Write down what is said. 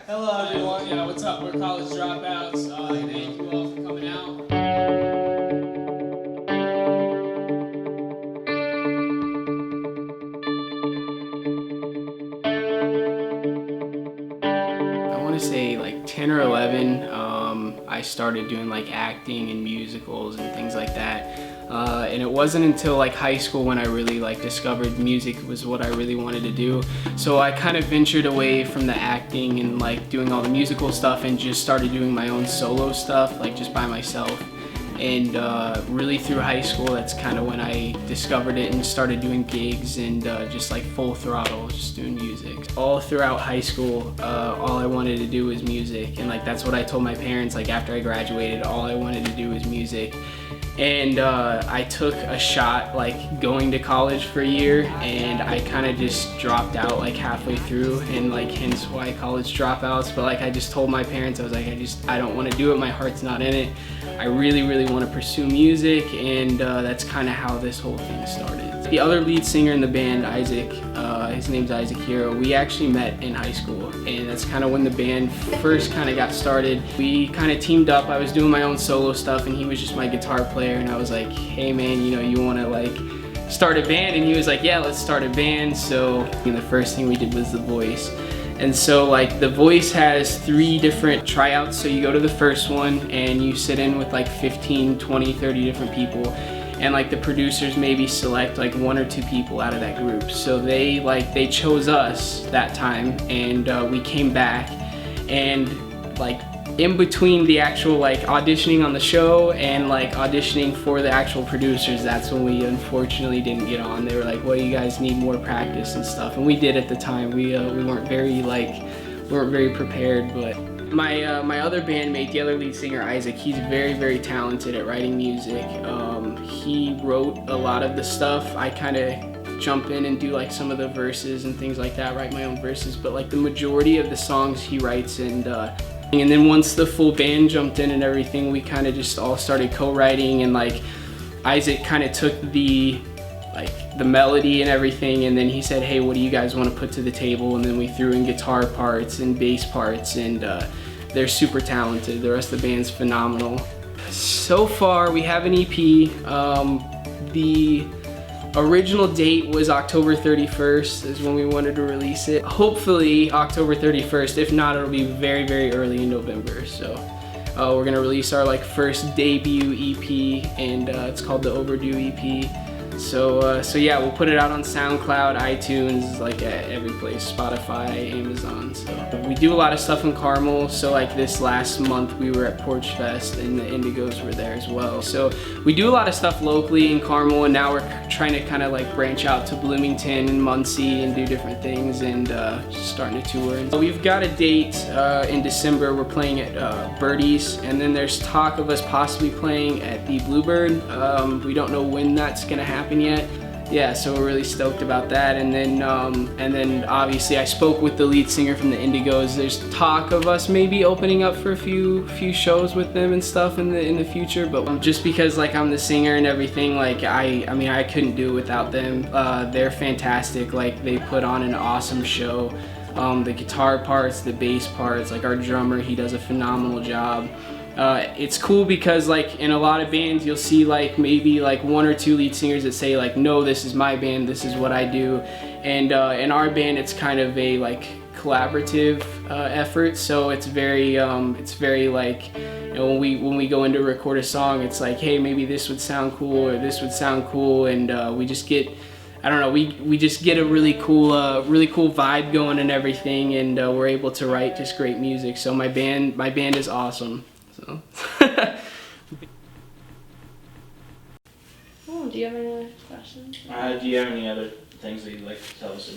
Hello everyone. Yeah, what's up? We're college dropouts. Thank you all for coming out. I want to say like 10 or 11, I started doing like acting and musicals and things like that. And it wasn't until like high school when I really like discovered music was what I really wanted to do. So I kind of ventured away from the acting and like doing all the musical stuff and just started doing my own solo stuff, like just by myself. And really through high school, that's kind of when I discovered it and started doing gigs and just like full throttle, just doing music. All throughout high school, all I wanted to do was music, and like that's what I told my parents. Like after I graduated, all I wanted to do was music. And I took a shot like going to college for a year, and I kind of just dropped out like halfway through, and like hence why college dropouts. But like I just told my parents, I was like, I don't want to do it, my heart's not in it. I really want to pursue music, and that's kind of how this whole thing started. The other lead singer in the band, Isaac, his name's Isaac Hero, we actually met in high school, and that's kind of when the band first kind of got started. We kind of teamed up. I was doing my own solo stuff and he was just my guitar player, and I was like, hey man, you know, you want to like start a band? And he was like, yeah, let's start a band. So the first thing we did was The Voice. And so like The Voice has 3 different tryouts. So you go to the first one and you sit in with like 15, 20, 30 different people. And like the producers maybe select like 1 or 2 people out of that group. So they chose us that time, and we came back, and like in between the actual like auditioning on the show and like auditioning for the actual producers, that's when we unfortunately didn't get on. They were like, well, you guys need more practice and stuff, and we did at the time. We weren't very prepared. But my other bandmate, the other lead singer, Isaac, he's very talented at writing music. He wrote a lot of the stuff. I kind of jump in and do like some of the verses and things like that, write my own verses, but like the majority of the songs he writes. And then once the full band jumped in and everything, we kind of just all started co-writing, and like Isaac kind of took the melody and everything, and then he said, hey, what do you guys want to put to the table? And then we threw in guitar parts and bass parts, and they're super talented. The rest of the band's phenomenal. So far we have an EP. The original date was October 31st is when we wanted to release it. Hopefully October 31st. If not, it'll be very early in November. So we're gonna release our like first debut EP, and it's called the Overdue EP. So yeah, we'll put it out on SoundCloud, iTunes, like every place, Spotify, Amazon. So we do a lot of stuff in Carmel. So like this last month we were at Porch Fest, and the Indigos were there as well. So we do a lot of stuff locally in Carmel, and now we're trying to kind of like branch out to Bloomington and Muncie and do different things, and just starting to tour. And so we've got a date in December. We're playing at Birdie's, and then there's talk of us possibly playing at the Bluebird. We don't know when that's gonna happen yet. Yeah, so we're really stoked about that. And then obviously I spoke with the lead singer from the Indigos. There's talk of us maybe opening up for a few shows with them and stuff in the future. But just because like I'm the singer and everything, like I mean I couldn't do it without them. They're fantastic. Like they put on an awesome show. The guitar parts, the bass parts, like our drummer, he does a phenomenal job. It's cool because like in a lot of bands you'll see like maybe like 1 or 2 lead singers that say like, no, this is my band, this is what I do. And in our band it's kind of a like collaborative effort. So it's very like, you know, when we go in to record a song, it's like, hey, maybe this would sound cool or this would sound cool, and we just get, I don't know, we just get a really cool vibe going and everything, and we're able to write just great music. So my band is awesome. So. Oh, do you have any other questions? Do you have any other things that you'd like to tell us about?